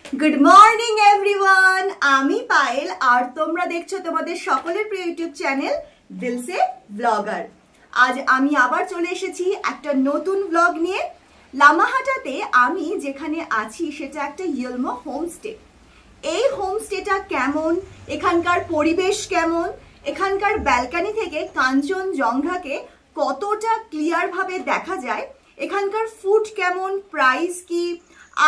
Good morning everyone आमी पायल और তোমরা দেখছো তোমাদের সকলের প্রিয় ইউটিউব চ্যানেল দিল সে ব্লগার। আজ আমি আবার চলে এসেছি একটা নতুন ব্লগ নিয়ে। লামাহাটাতে আমি যেখানে আছি সেটা একটা ইয়েলমো হোমস্টে। এই হোমস্টেটা কেমন, এখানকার পরিবেশ কেমন, এখানকার ব্যালকনি থেকে কাঞ্চনজঙ্ঘাকে কতটা ক্লিয়ার ভাবে দেখা যায়, এখানকার ফুড কেমন, প্রাইস কি,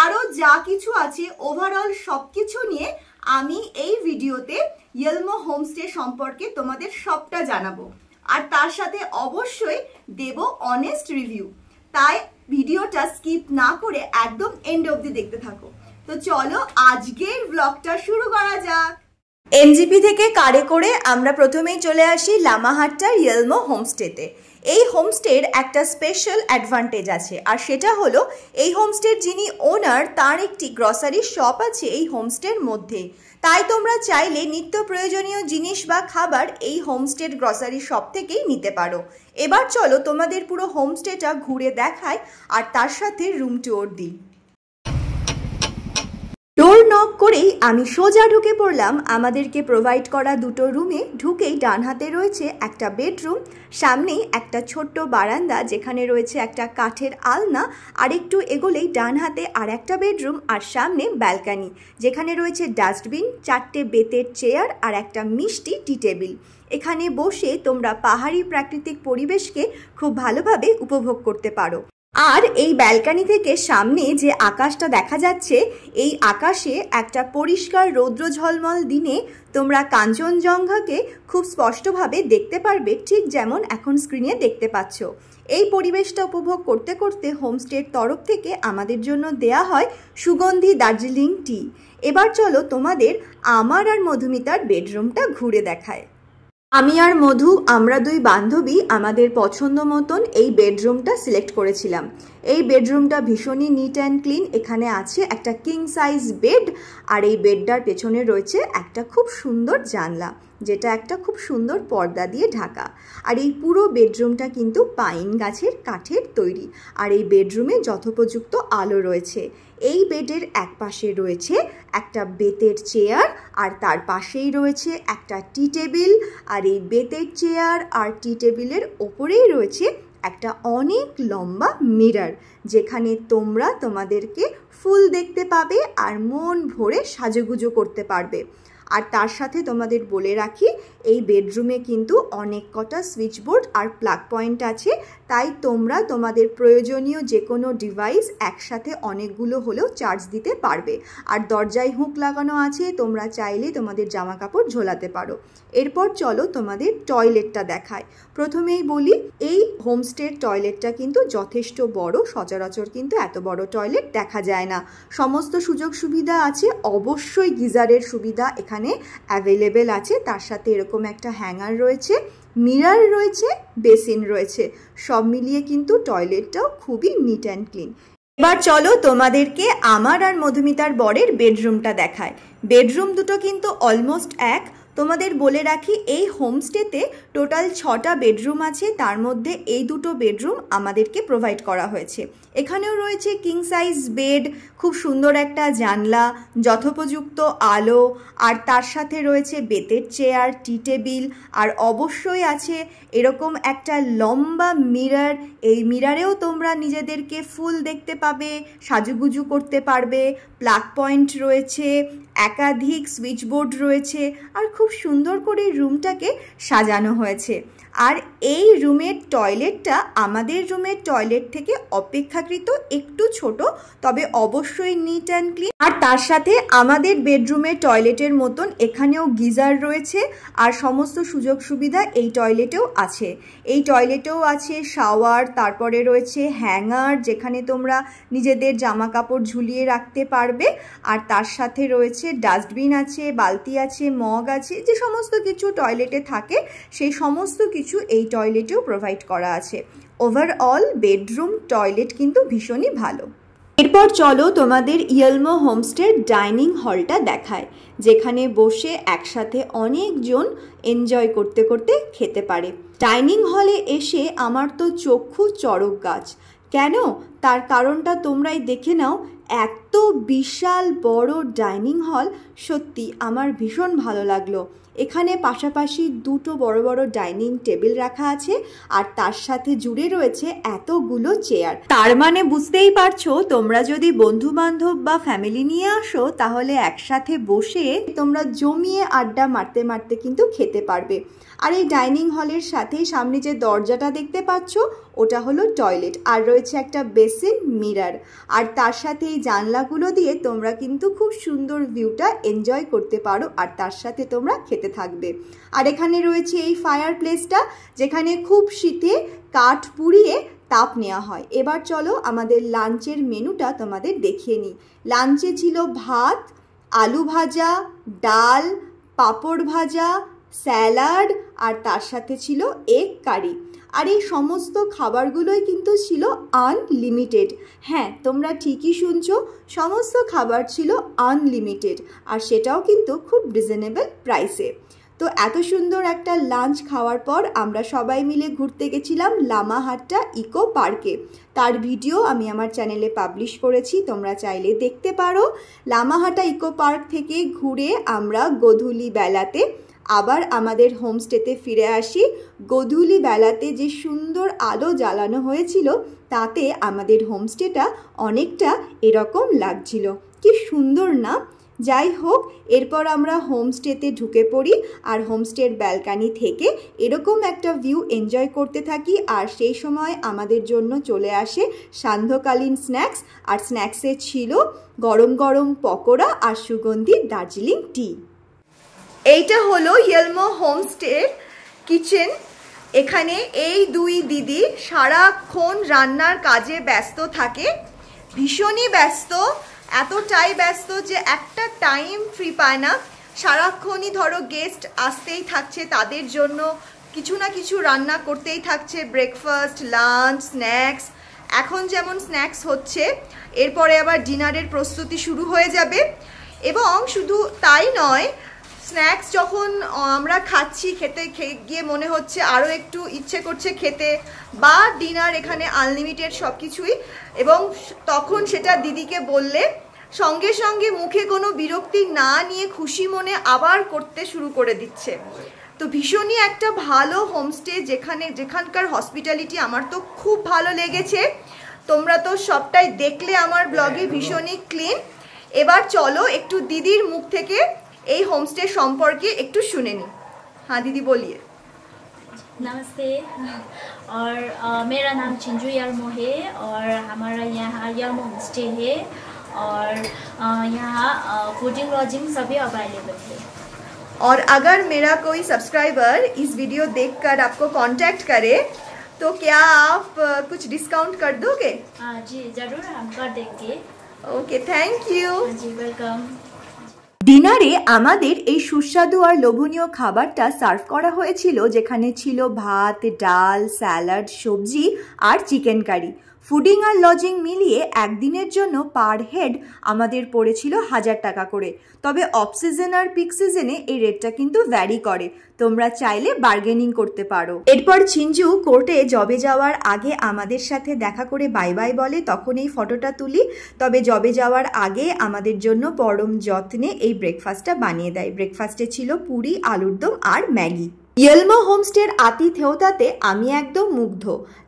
আরো যা কিছু আছে ওভারঅল সবকিছু নিয়ে আমি এই ভিডিওতে ইয়েলমো হোমস্টে সম্পর্কে তোমাদের সবটা জানাবো। আর তার সাথে অবশ্যই দেব অনেস্ট রিভিউ। তাই ভিডিওটা স্কিপ না করে একদম এন্ড অবধি দেখতে থাকো। তো চলো আজকের ব্লগটা শুরু করা যাক। এমজিপি থেকে কারে করে আমরা প্রথমেই চলে আসি লামাহাট্টার ইয়েলমো হোমস্টেতে। এই হোমস্টের একটা স্পেশাল অ্যাডভান্টেজ আছে, আর সেটা হলো এই হোমস্টের যিনি ওনার তার একটি গ্রসারি শপ আছে এই হোমস্টের মধ্যে। তাই তোমরা চাইলে নিত্য প্রয়োজনীয় জিনিস বা খাবার এই হোমস্টের গ্রসারি শপ থেকেই নিতে পারো। এবার চলো তোমাদের পুরো হোমস্টেটা ঘুরে দেখাই আর তার সাথে রুম ট্যুর দিই। ডোর নক করেই আমি সোজা ঢুকে পড়লাম আমাদেরকে প্রোভাইড করা দুটো রুমে। ঢুকেই ডান হাতে রয়েছে একটা বেডরুম, সামনেই একটা ছোট্ট বারান্দা যেখানে রয়েছে একটা কাঠের আলনা, আর একটু এগোলেই ডান হাতে আর একটা বেডরুম, আর সামনে ব্যালকনি যেখানে রয়েছে ডাস্টবিন, 4টে বেতের চেয়ার আর একটা মিষ্টি টি টেবিল। এখানে বসে তোমরা পাহাড়ি প্রাকৃতিক পরিবেশকে খুব ভালোভাবে উপভোগ করতে পারো। আর এই ব্যালকনি থেকে সামনে যে আকাশটা দেখা যাচ্ছে, এই আকাশে একটা পরিষ্কার রৌদ্র ঝলমল দিনে তোমরা কাঞ্চনজঙ্ঘাকে খুব স্পষ্টভাবে দেখতে পারবে, ঠিক যেমন এখন স্ক্রিনে দেখতে পাচ্ছ। এই পরিবেশটা উপভোগ করতে করতে হোমস্টের তরফ থেকে আমাদের জন্য দেয়া হয় সুগন্ধি দার্জিলিং টি। এবার চলো তোমাদের আমার আর মধুমিতার বেডরুমটা ঘুরে দেখায়। আমি আর মধু আমরা দুই বান্ধবী আমাদের পছন্দ মতন এই বেডরুমটা সিলেক্ট করেছিলাম। এই বেডরুমটা ভীষণই নিট অ্যান্ড ক্লিন। এখানে আছে একটা কিং সাইজ বেড, আর এই বেডটার পেছনে রয়েছে একটা খুব সুন্দর জানলা যেটা একটা খুব সুন্দর পর্দা দিয়ে ঢাকা। আর এই পুরো বেডরুমটা কিন্তু পাইন গাছের কাঠের তৈরি, আর এই বেডরুমে যথোপযুক্ত আলো রয়েছে। এই বেডের এক পাশে রয়েছে একটা বেতের চেয়ার, আর তার পাশেই রয়েছে একটা টি টেবিল, আর এই বেতের চেয়ার আর টি টেবিলের ওপরেই রয়েছে একটা অনেক লম্বা মিরর যেখানে তোমরা তোমাদেরকে ফুল দেখতে পাবে আর মন ভরে সাজুগুজু করতে পারবে। আর তার সাথে তোমাদের বলে রাখি, এই বেডরুমে কিন্তু অনেক কটা সুইচ বোর্ড আর প্লাগ পয়েন্ট আছে, তাই তোমরা তোমাদের প্রয়োজনীয় যে কোনো ডিভাইস একসাথে অনেকগুলো হলেও চার্জ দিতে পারবে। আর দরজায় হুক লাগানো আছে, তোমরা চাইলে তোমাদের জামা কাপড় ঝোলাতে পারো। এরপর চলো তোমাদের টয়লেটটা দেখায়। প্রথমেই বলি, এই হোমস্টের টয়লেটটা কিন্তু যথেষ্ট বড়, সচরাচর কিন্তু এত বড় টয়লেট দেখা যায় না। সমস্ত সুযোগ সুবিধা আছে, অবশ্যই গিজারের সুবিধা এখানে অ্যাভেলেবেল আছে। তার সাথে এরকম একটা হ্যাঙ্গার রয়েছে, মিরর রয়েছে, বেসিন রয়েছে, সব মিলিয়ে কিন্তু টয়লেটটাও খুবই নিট অ্যান্ড ক্লিন। এবার চলো তোমাদেরকে আমার আর মধুমিতার বরের বেডরুমটা দেখায়। বেডরুম দুটো কিন্তু অলমোস্ট এক। তোমাদের বলে রাখি, এই হোমস্টেতে টোটাল 6টা বেডরুম আছে, তার মধ্যে এই দুটো বেডরুম আমাদেরকে প্রোভাইড করা হয়েছে। এখানেও রয়েছে কিং সাইজ বেড, খুব সুন্দর একটা জানলা, যথোপযুক্ত আলো, আর তার সাথে রয়েছে বেতের চেয়ার, টি টেবিল, আর অবশ্যই আছে এরকম একটা লম্বা মিরর। এই মিররেও তোমরা নিজেদেরকে ফুল দেখতে পাবে, সাজুগুজু করতে পারবে। প্লাগ পয়েন্ট রয়েছে, একাধিক সুইচ বোর্ড রয়েছে, আর খুব সুন্দর করে রুমটাকে সাজানো হয়েছে। আর এই রুমের টয়লেটটা আমাদের রুমের টয়লেট থেকে অপেক্ষাকৃত একটু ছোট, তবে অবশ্যই নিট অ্যান্ড ক্লিন। আর তার সাথে আমাদের বেডরুমের টয়লেটের মতন এখানেও গিজার রয়েছে, আর সমস্ত সুযোগ সুবিধা এই টয়লেটেও আছে। এই টয়লেটেও আছে শাওয়ার, তারপরে রয়েছে হ্যাঙ্গার যেখানে তোমরা নিজেদের জামা কাপড় ঝুলিয়ে রাখতে পারবে, আর তার সাথে রয়েছে ডাস্টবিন আছে, বালতি আছে, মগ আছে, যে সমস্ত কিছু টয়লেটে থাকে সেই সমস্ত কিছু এই টয়লেটেও প্রোভাইড করা আছে। ওভারঅল বেডরুম টয়লেট কিন্তু ভীষণই ভালো। এরপর চলো তোমাদের ইয়েলমো হোমস্টের ডাইনিং হলটা দেখায়, যেখানে বসে একসাথে অনেকজন এনজয় করতে করতে খেতে পারে। ডাইনিং হলে এসে আমার তো চক্ষু চড়ক গাছ। কেন, তার কারণটা তোমরাই দেখে নাও। এত বিশাল বড় ডাইনিং হল, সত্যি আমার ভীষণ ভালো লাগলো। এখানে পাশাপাশি দুটো বড় বড় ডাইনিং টেবিল রাখা আছে আর তার সাথে জুড়ে রয়েছে এতগুলো চেয়ার। তার মানে বুঝতেই পারছো, তোমরা যদি বন্ধু বান্ধব বা ফ্যামিলি নিয়ে আসো তাহলে একসাথে বসে তোমরা জমিয়ে আড্ডা মারতে মারতে কিন্তু খেতে পারবে। আর এই ডাইনিং হলের সাথে সামনে যে দরজাটা দেখতে পাচ্ছ ওটা হলো টয়লেট, আর রয়েছে একটা বেসিন, মিরর, আর তার সাথে এই জানলাগুলো দিয়ে তোমরা কিন্তু খুব সুন্দর ভিউটা এনজয় করতে পারো আর তার সাথে তোমরা খেতে থাকবে। আর এখানে রয়েছে এই ফায়ার প্লেসটা, যেখানে খুব শীতে কাঠ পুড়িয়ে তাপ নেওয়া হয়। এবার চলো আমাদের লাঞ্চের মেনুটা তোমাদের দেখিয়ে নিই। লাঞ্চে ছিল ভাত, আলু ভাজা, ডাল, পাঁপড় ভাজা, স্যালাড, আর তার সাথে ছিল এগ কারি। আর এই সমস্ত খাবারগুলোই কিন্তু ছিল আনলিমিটেড। হ্যাঁ, তোমরা ঠিকই শুনছো, সমস্ত খাবার ছিল আনলিমিটেড, আর সেটাও কিন্তু খুব রিজনেবল প্রাইসে। তো এত সুন্দর একটা লাঞ্চ খাওয়ার পর আমরা সবাই মিলে ঘুরতে গেছিলাম লামাহাট্টা ইকো পার্কে। তার ভিডিও আমি আমার চ্যানেলে পাবলিশ করেছি, তোমরা চাইলে দেখতে পারো। লামাহাট্টা ইকো পার্ক থেকে ঘুরে আমরা গোধূলি বেলাতে আবার আমাদের হোমস্টেতে ফিরে আসি। গোধূলি বেলাতে যে সুন্দর আলো জ্বালানো হয়েছিল তাতে আমাদের হোমস্টেটা অনেকটা এরকম লাগছিল। কি সুন্দর না? যাই হোক, এরপর আমরা হোমস্টেতে ঢুকে পড়ি আর হোমস্টের ব্যালকানি থেকে এরকম একটা ভিউ এনজয় করতে থাকি। আর সেই সময় আমাদের জন্য চলে আসে সান্ধ্যকালীন স্ন্যাক্স, আর স্ন্যাক্সে ছিল গরম গরম পকোড়া আর সুগন্ধি দার্জিলিং টি। এইটা হলো ইয়েলমো হোমস্টের কিচেন। এখানে এই দুই দিদি সারাক্ষণ রান্নার কাজে ব্যস্ত থাকে, ভীষণই ব্যস্ত, এতটাই ব্যস্ত যে একটা টাইম ফ্রি পায় না। সারাক্ষণই ধরো গেস্ট আসতেই থাকছে, তাদের জন্য কিছু না কিছু রান্না করতেই থাকছে, ব্রেকফাস্ট, লাঞ্চ, স্ন্যাক্স। এখন যেমন স্ন্যাক্স হচ্ছে, এরপরে আবার ডিনারের প্রস্তুতি শুরু হয়ে যাবে। এবং শুধু তাই নয়, স্ন্যাক্স যখন আমরা খাচ্ছি, খেতে গিয়ে মনে হচ্ছে আরও একটু ইচ্ছে করছে খেতে, বা ডিনার এখানে আনলিমিটেড সব কিছুই, এবং তখন সেটা দিদিকে বললে সঙ্গে সঙ্গে মুখে কোনো বিরক্তি না নিয়ে খুশি মনে আবার করতে শুরু করে দিচ্ছে। তো ভীষণই একটা ভালো হোমস্টে, যেখানকার হসপিটালিটি আমার তো খুব ভালো লেগেছে। তোমরা তো সবটাই দেখলে আমার ব্লগে, ভীষণই ক্লিন। এবার চলো একটু দিদির মুখ থেকে এই হোमस्टे সম্পর্কে একটু শুনে নি। हाँ दीदी बोलिए। नमस्ते, और मेरा नाम चिंजू यलमो है और हमारा यहाँ यलमो होमस्टे है, और यहाँ फूडिंग लॉजिंग सभी अवेलेबल है। और अगर मेरा कोई सब्सक्राइबर इस वीडियो देखकर आपको कांटेक्ट करे तो क्या आप कुछ डिस्काउंट कर दोगे? जी ज़रूर, हम कर देंगे। Okay, thank you. जी वेलकम। ডিনারে আমাদের এই সুস্বাদু আর লোভনীয় খাবারটা সার্ভ করা হয়েছিল, যেখানে ছিল ভাত, ডাল, স্যালাড, সবজি আর চিকেন কারি। ফুডিং আর লজিং মিলিয়ে একদিনের জন্য পার হেড আমাদের পড়েছিল 1000 টাকা করে। তবে অফ সিজন আর পিক সিজনে এই রেটটা কিন্তু ভ্যারি করে, তোমরা চাইলে বার্গেনিং করতে পারো। এরপর চিঞ্জু কোর্টে জবে যাওয়ার আগে আমাদের সাথে দেখা করে বাই বাই বলে, তখন এই ফটোটা তুলি। তবে জবে যাওয়ার আগে আমাদের জন্য পরম যত্নে এই ব্রেকফাস্টটা বানিয়ে দেয়। ব্রেকফাস্টে ছিল পুরি, আলুর দম আর ম্যাগি। ইয়েলমো হোমস্টের আতিথেয়তাতে আমি একদম মুগ্ধ।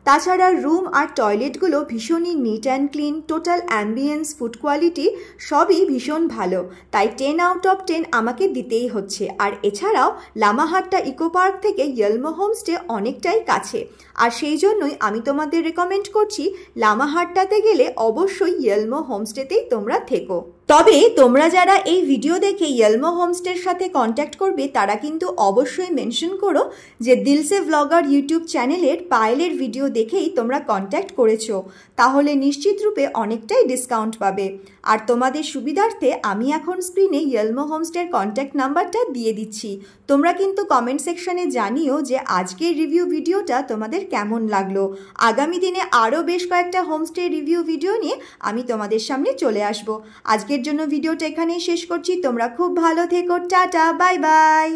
তাছাড়া রুম আর টয়লেটগুলো ভীষণই neat and clean, total ambience, food quality সবই ভীষণ ভালো, তাই 10 আউট অফ 10 আমাকে দিতেই হচ্ছে। আর এছাড়াও লামাহাট্টা ইকো পার্ক থেকে ইয়েলমো হোমস্টে অনেকটাই কাছে, আর সেই জন্যই আমি তোমাদের রেকমেন্ড করছি লামাহাট্টাতে গেলে অবশ্যই ইয়েলমো হোমস্টেতেই তোমরা থেকো। তবে তোমরা যারা এই ভিডিও দেখে ইয়েলমো হোমস্টের সাথে কন্ট্যাক্ট করবে তারা কিন্তু অবশ্যই মেনশন করো যে দিলসে ব্লগার ইউটিউব চ্যানেলের পায়েলের ভিডিও দেখেই তোমরা কন্ট্যাক্ট করেছো, তাহলে নিশ্চিত রূপে অনেকটাই ডিসকাউন্ট পাবে। আর তোমাদের সুবিধার্থে আমি এখন স্ক্রিনে ইয়েলমো হোমস্টের কন্ট্যাক্ট নাম্বারটা দিয়ে দিচ্ছি। তোমরা কিন্তু কমেন্ট সেকশনে জানিও যে আজকের রিভিউ ভিডিওটা তোমাদের কেমন লাগলো। আগামী দিনে আরও বেশ কয়েকটা হোমস্টে রিভিউ ভিডিও নিয়ে আমি তোমাদের সামনে চলে আসবো। আজকের জন্য ভিডিওটা এখানেই শেষ করছি। তোমরা খুব ভালো থেকো, টাটা, বাই বাই।